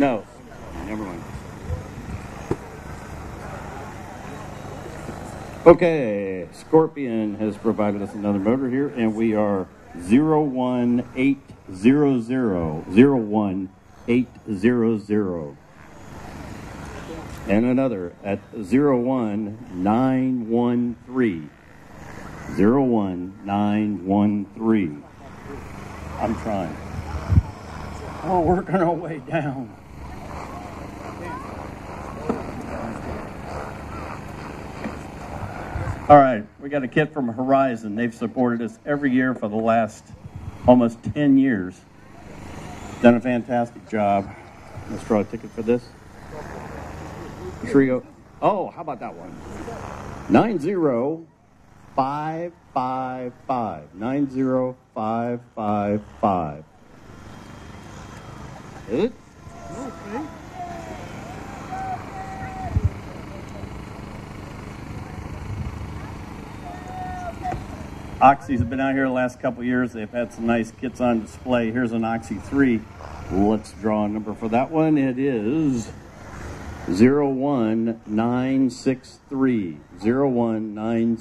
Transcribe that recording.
No. Never mind. Okay, Scorpion has provided us another motor here, and we are 01800. 01800. And another at 01913. 01913. I'm trying. Oh, we're working our way down. All right, we got a kit from Horizon. They've supported us every year for the last almost 10 years. Done a fantastic job. Let's draw a ticket for this. Here we go. Oh, how about that one? 90555. 90555. Is it? Okay. Oxys have been out here the last couple years. They've had some nice kits on display. Here's an Oxy 3. Let's draw a number for that one. It is 01963. 01963.